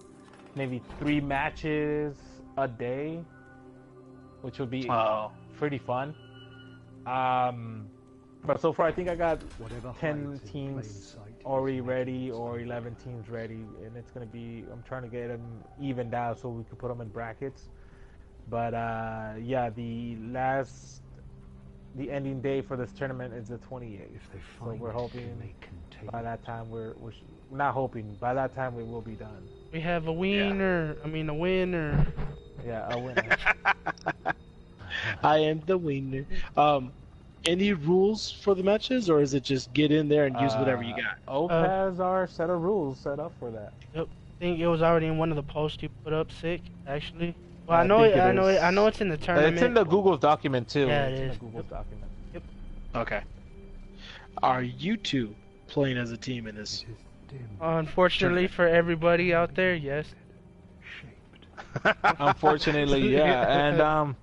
maybe 3 matches a day, which would be pretty fun. But so far I think I got 10 teams already ready, or 11 teams ready, and it's gonna be, I'm trying to get them evened out so we could put them in brackets. But yeah, the ending day for this tournament is the 28th. So we're hoping by that time we're not hoping, by that time we will be done. We have a winner. I mean, a winner. Yeah, a winner. I am the winner. Any rules for the matches, or is it just get in there and use whatever you got? Oak has our set of rules set up for that. Yep. I think it was already in one of the posts you put up, Sick, actually. Well, I I know it's in the tournament. It's in the Google's document too. Yeah, it's it in is. the Google's document. Yep. Okay. Are you two playing as a team in this? Unfortunately for everybody out there, yes. Unfortunately, yeah, and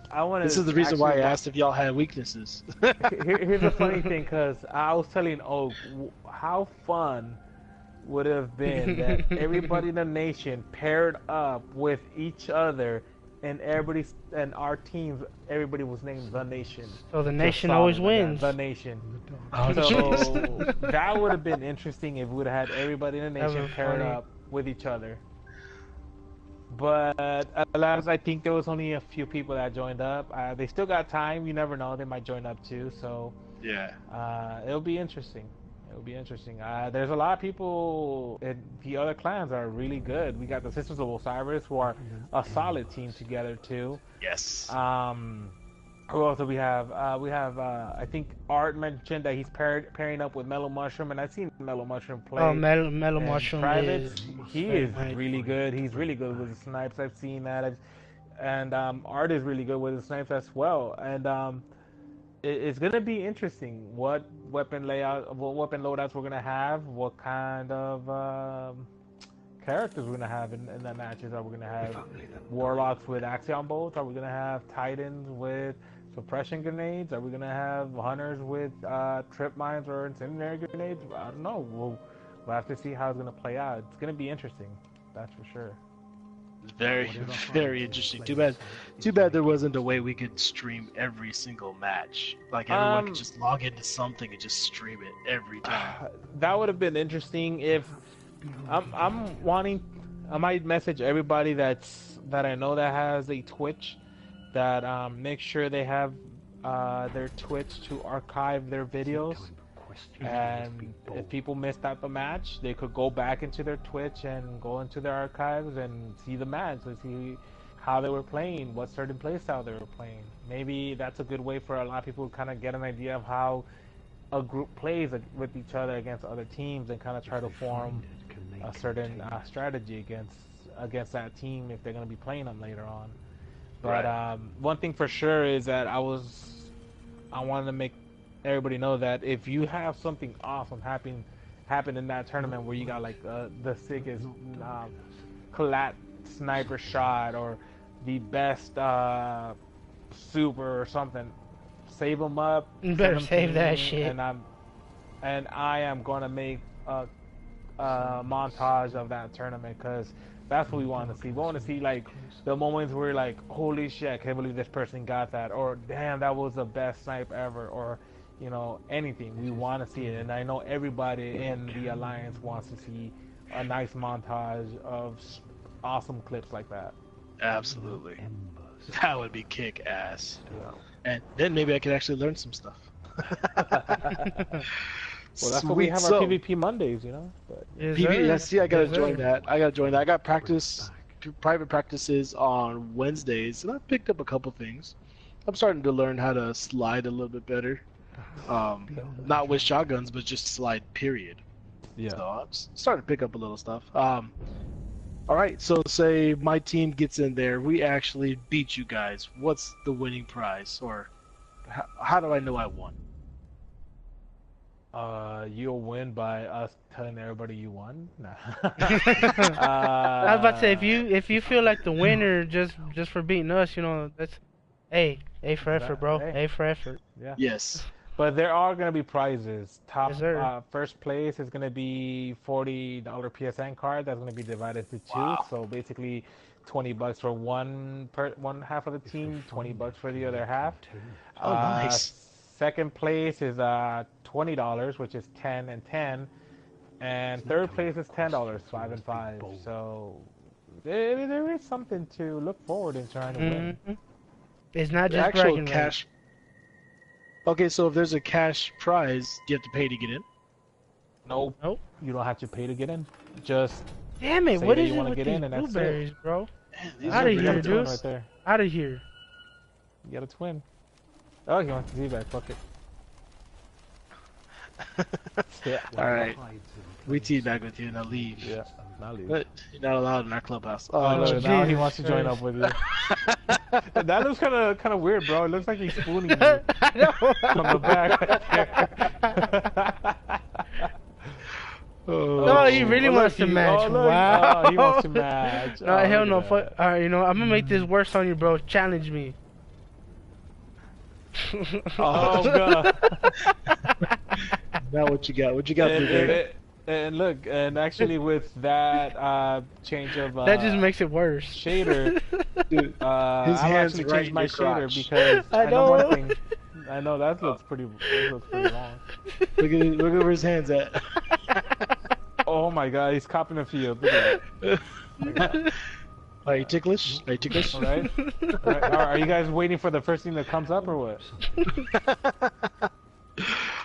I want to. This is the reason why I asked if y'all had weaknesses. Here's the funny thing, because I was telling Oak how fun would have been that everybody in the nation paired up with each other, and our teams, everybody was named the Nation. So the Nation always wins. The Nation. Oh, So that would have been interesting if we would have had everybody in the nation paired up with each other. But alas, I think there was only a few people that joined up. They still got time. You never know; they might join up too. So yeah, it'll be interesting. It'll be interesting. There's a lot of people in the other clans that are really good. We got the Sisters of Osiris, who are a solid team together too. Yes. Who else do we have? I think Art mentioned that he's pairing up with Mellow Mushroom, and I've seen Mellow Mushroom play. Oh, Mellow Mushroom he is really good. He's really good with the snipes. I've seen that. And Art is really good with the snipes as well. And it's gonna be interesting what weapon loadouts we're gonna have, what kind of characters we're gonna have in the matches. Are we gonna have warlocks with axion bolts? Are we gonna have titans with suppression grenades? Are we gonna have hunters with trip mines or incendiary grenades? I don't know. We'll have to see how it's gonna play out. It's gonna be interesting, that's for sure. Very, very interesting. Too bad there wasn't a way we could stream every single match. Like everyone could just log into something and just stream it every time. That would have been interesting. If I'm wanting, I might message everybody that I know that has a Twitch, that make sure they have their Twitch to archive their videos. And if people missed out the match, they could go back into their Twitch and go into their archives and see the match, and see how they were playing, what certain playstyle they were playing. Maybe that's a good way for a lot of people to kind of get an idea of how a group plays with each other against other teams, and kind of try to form a certain strategy against that team if they're going to be playing them later on. But one thing for sure is that I wanted to make everybody know that if you have something awesome happen in that tournament, where you got like the sickest collat sniper shot, or the best super or something, save them up. You better save that shit. And I am gonna make a montage of that tournament, because that's what we want to see. We want to see like the moments where like, holy shit, I can't believe this person got that, or damn, that was the best snipe ever, or you know, anything. We want to see it, and I know everybody in the Alliance wants to see a nice montage of awesome clips like that. Absolutely. That would be kick ass. Yeah. And then maybe I could actually learn some stuff. Well, that's what we have our PvP Mondays, you know. But Yes, PvP, sir. yeah, see, I gotta Yes, join sir. that. I got private practices on Wednesdays, and I picked up a couple things. I'm starting to learn how to slide a little bit better. Not with shotguns, but just slide, period. yeah. So I'm starting to pick up a little stuff. All right, so say my team gets in there, we actually beat you guys. What's the winning prize, or how do I know I won? You'll win by us telling everybody you won. Nah. I was about to say if you feel like the winner just for beating us, you know, that's A for effort, bro. Hey. A for effort. Yeah. Yes. But there are gonna be prizes. Top Yes, sir. first place is gonna be $40 PSN card. That's gonna be divided into two. Wow. So basically, $20 for one half of the team, $20 for the other half. Oh, nice. Second place is $20, which is 10 and 10, and third place is $10, 5 and 5. So there is something to look forward in trying to win. Mhm. It's not The just actual bragging cash. Okay, so if there's a cash prize, do you have to pay to get in? Nope. Nope. You don't have to pay to get in. Just Damn it! say What that is you it wanna with get these in and that's it. blueberries, bro? Man, these Outta are you here, got a really twin dude. right there. Out of here. You got a twin. Oh, he wants to see back. Fuck it. Yeah. All right, we teabag with you, now leave. Yeah. Now leave. But you're not allowed in our clubhouse. Oh, Oh, look, now he Jesus wants to join up Christ. with you. That looks kind of weird, bro. It looks like he's spooning you I know. from the back. No, he really Oh, wants look, to match. oh, look. Wow. Oh, he wants to match. No, Oh, hell look no. at Fuck. that. Alright, you know, I'm gonna make this worse on you, bro. Challenge me. Oh, God. now what you got? What you got, And, Blueberry? and look, and actually with that change of That just makes it worse. shader, Dude, his I've hand's actually right changed in my your shader crotch. because I I know one know. thing. I know that looks pretty long. look at where his hand's at. Oh my God, he's copping a field. Look at that. Are you ticklish? Are you ticklish? All right. All right. Are you guys waiting for the first thing that comes up or what?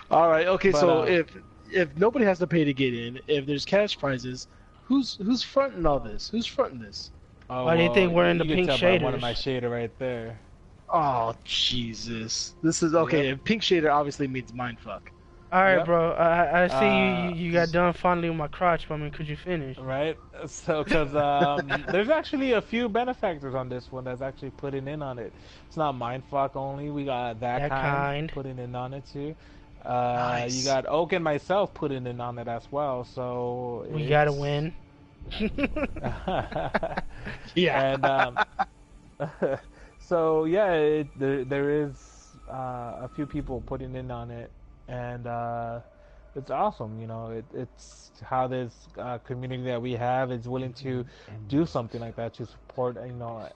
All right. Okay. But, So if nobody has to pay to get in, if there's cash prizes, who's fronting all this? Who's fronting this? Oh, Why do you think we're in the you can pink tell by one of shaders? my shader right there. Oh Jesus! This is okay. Yep. Pink shader obviously means mindfuck. Alright, Yep. bro. I see you got done fondling my crotch, but I mean, could you finish? Right? So, because there's actually a few benefactors on this one that's actually putting in on it. It's not mindfuck only. We got that kind putting in on it too. Nice. You got Oak and myself putting in on it as well. So We gotta win. Yeah. And so yeah, there is a few people putting in on it, and it's awesome. You know, it's how this community that we have is willing to do something like that to support. You know,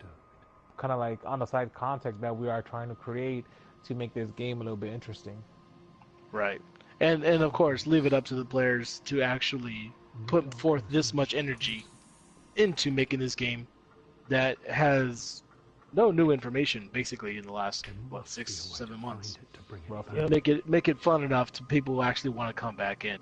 kind of like on the side content that we are trying to create to make this game a little bit interesting. Right. And of course, leave it up to the players to actually put forth this much energy into making this game that has no new information basically in the last 6-7 months. Roughly. Make it fun enough to people who actually want to come back in,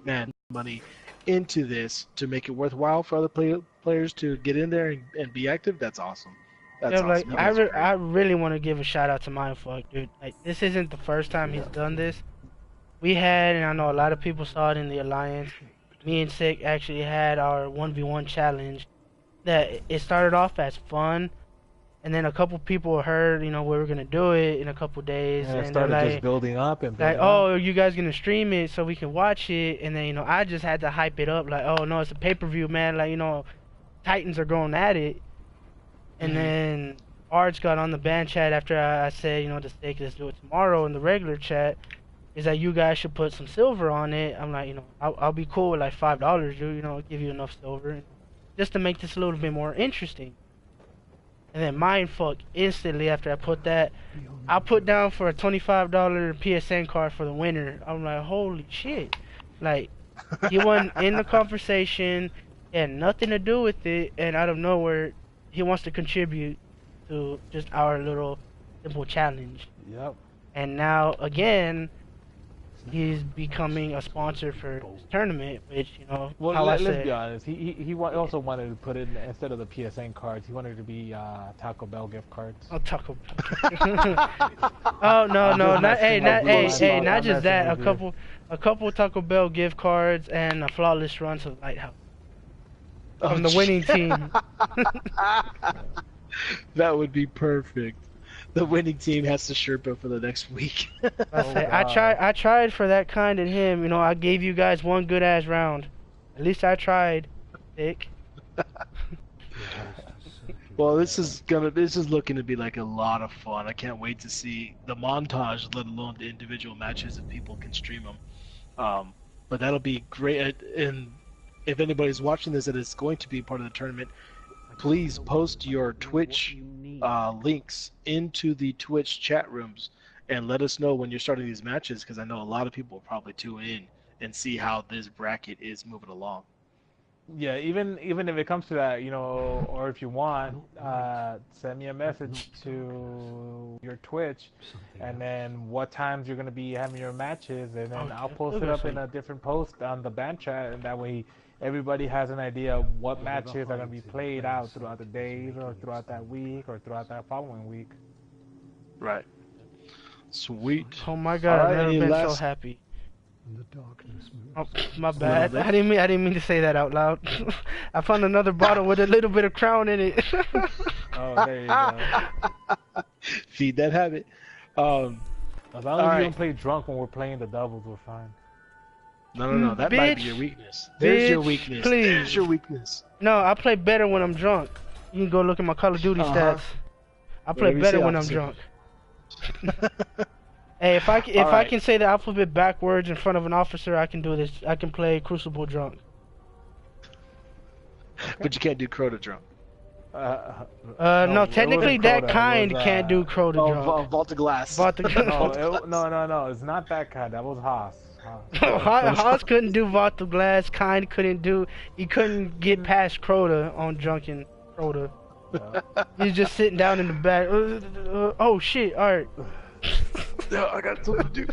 man, money into this to make it worthwhile for other players to get in there and be active. That's awesome. That's Yeah, awesome. like You guys are great. I really want to give a shout out to Mindfuck, dude. Like, this isn't the first time he's done this. We had, and I know a lot of people saw it in the Alliance. Me and Sick actually had our 1v1 challenge. That it started off as fun, and then a couple people heard, you know, we were gonna do it in a couple days, And it and they're started like, just building up and like, building up. oh, you guys gonna stream it so we can watch it? And then, you know, I just had to hype it up, like, oh no, it's a pay-per-view, man. Like, you know, Titans are going at it. And then Arts got on the band chat after I said, you know, the Sick, let's do it tomorrow in the regular chat. Is that you guys should put some silver on it. I'm like, you know, I'll be cool with like $5, dude. You know, give you enough silver, just to make this a little bit more interesting. And then Mindfuck instantly after I put that, I put down for a $25 PSN card for the winner. I'm like, holy shit! Like, he wasn't in the conversation, had nothing to do with it, and out of nowhere, he wants to contribute to just our little simple challenge. Yep. And now again, he's becoming a sponsor for this tournament, which Well, how let's said, be honest. He also wanted to put in, instead of the PSN cards, he wanted it to be Taco Bell gift cards. I'll talk about. Oh no, not not just that. A couple Taco Bell gift cards and a flawless run to Lighthouse from the winning team. That would be perfect. The winning team has to Sherpa for the next week. I tried for that kind in him. I gave you guys one good ass round. At least I tried. Dick. Well, this is looking to be like a lot of fun. I can't wait to see the montage, let alone the individual matches if people can stream them. But that'll be great. And if anybody's watching this that is going to be part of the tournament, please post your Twitch links into the Twitch chat rooms and let us know when you're starting these matches, because I know a lot of people will probably tune in and see how this bracket is moving along. Yeah, even if it comes to that, or if you want, send me a message to your Twitch, and then what times you're gonna be having your matches, and then I'll post it up in a different post on the band chat, and that way everybody has an idea of what matches are gonna be played out throughout the days, or throughout that week, or throughout that following week. Right. Sweet. Oh my God, All right, I've never been so happy. And the darkness Oh, moves. my bad. I didn't mean to say that out loud. I found another bottle with a little bit of Crown in it. Oh, there you go. Feed that habit. As long as you right. don't play drunk when we're playing the doubles, we're fine. No. That might be your weakness. There's your weakness. Please. There's your weakness. No, I play better when I'm drunk. You can go look at my Call of Duty stats. I play better when I'm drunk. Hey, if I can say the alphabet backwards in front of an officer, I can do this. I can play Crucible drunk. But you can't do Crota drunk. No, technically that kind can't do Crota drunk. Vault of Glass. No, it's not that kind. That was Haas. Haas couldn't do Vault of Glass. Kind couldn't do. He couldn't get past Crota on drunken Crota. He's just sitting down in the back. Oh shit! All right. No, I got something to do.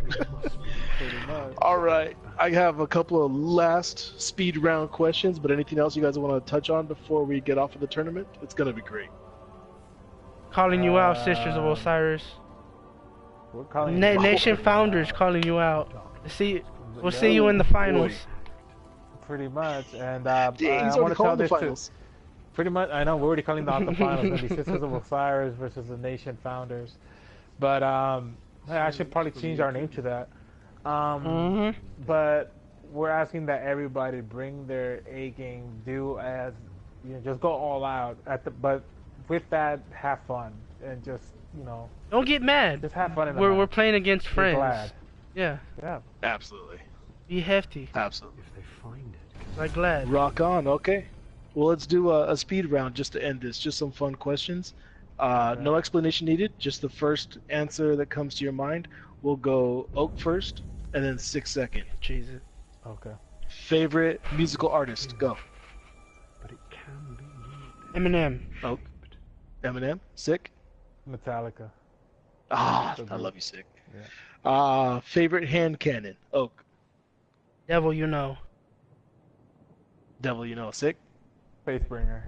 All right, I have a couple of last speed round questions, but anything else you guys want to touch on before we get off of the tournament? It's gonna be great. Calling you out, Sisters of Osiris. We're calling Nation Founders calling you out. We'll see you in the finals. Pretty much, and He's I want to tell this finals. Pretty much, I know we're already calling out the finals. It's gonna be Sisters of Osiris versus the Nation Founders. But I should probably change our name to that. But we're asking that everybody bring their A game, do as just go all out but with that, have fun and just don't get mad. Just have fun. We're playing against friends. Glad. Yeah. Absolutely. Be hefty. Absolutely. If they find it. Like glad. Rock on. Okay. Well, let's do a speed round just to end this. Just some fun questions. No explanation needed. Just the first answer that comes to your mind. We'll go Oak first, and then 6 second. Jesus. Okay. Favorite musical artist? Go. But it can be. Eminem. Oak. Eminem. Sick. Metallica. I love you, Sick. Yeah. Favorite hand cannon? Oak. Devil, you know. Devil, you know. Sick. Faithbringer.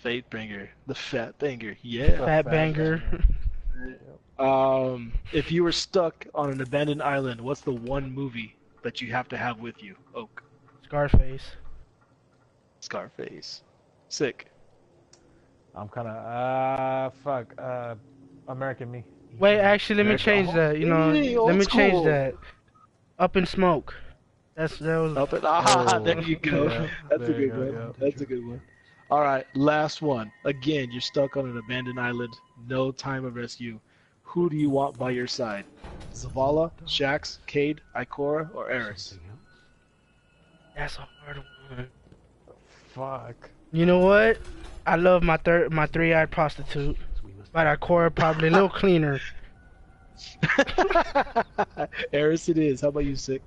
Fatebringer, the Fat Banger, yeah. Fat Banger. If you were stuck on an abandoned island, what's the one movie that you have to have with you? Oak. Scarface. Sick. I'm kind of American Me. Wait, actually, let me change that. Let me change that. Up in Smoke. That was. Up and there you go. Yeah, That's a good one. Yeah. That's a good one. All right, last one. Again, you're stuck on an abandoned island. No time of rescue. Who do you want by your side? Zavala, Shax, Cade, Ikora, or Eris? That's a hard one. Fuck. You know what? I love my three-eyed prostitute, but Ikora probably a little cleaner. Eris it is. How about you, Sick?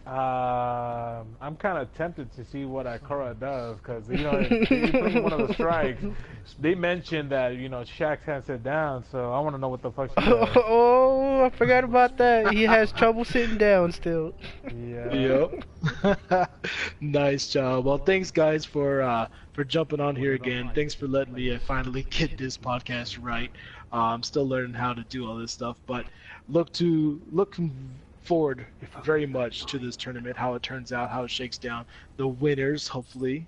I'm kind of tempted to see what Ikora does because you know if he brings one of the strikes. They mentioned that Shaq can't sit down, so I want to know what the fuck she does. Oh, I forgot about that. He has trouble sitting down still. Yeah. Yep. Nice job. Well, thanks guys for jumping on here again. Thanks for letting me finally get this podcast right. I'm still learning how to do all this stuff, but looking forward very much to this tournament, how it turns out, how it shakes down. The winners, hopefully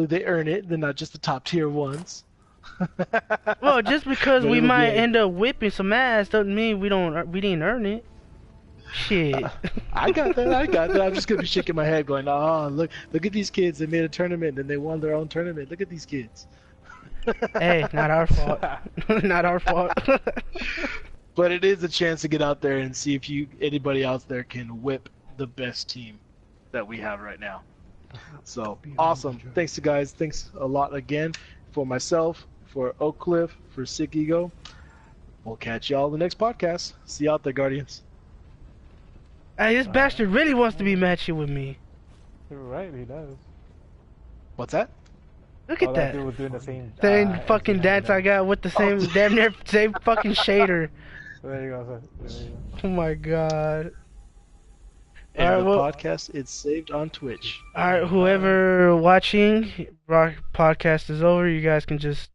they earn it. They're not just the top tier ones. Well, just because But we it'll might be end up whipping some ass doesn't mean we didn't earn it. Shit. I got that. I'm just gonna be shaking my head, going, "Oh, look at these kids! They made a tournament and they won their own tournament. Look at these kids." Hey, not our fault. Not our fault. But it is a chance to get out there and see if anybody out there can whip the best team that we have right now. So awesome! Thanks to guys. Thanks a lot again for myself, for Oakcliff, for Sick Ego. We'll catch y'all in the next podcast. See you out there, Guardians. Hey, this bastard really wants to be matching with me. You're right, he does. What's that? Look at that. Dude was doing the same fucking dance I got with the same damn near same fucking shader. There you go, sir. Oh my god. And Alright, the well, podcast is saved on Twitch. alright, whoever watching, podcast is over. You guys can just,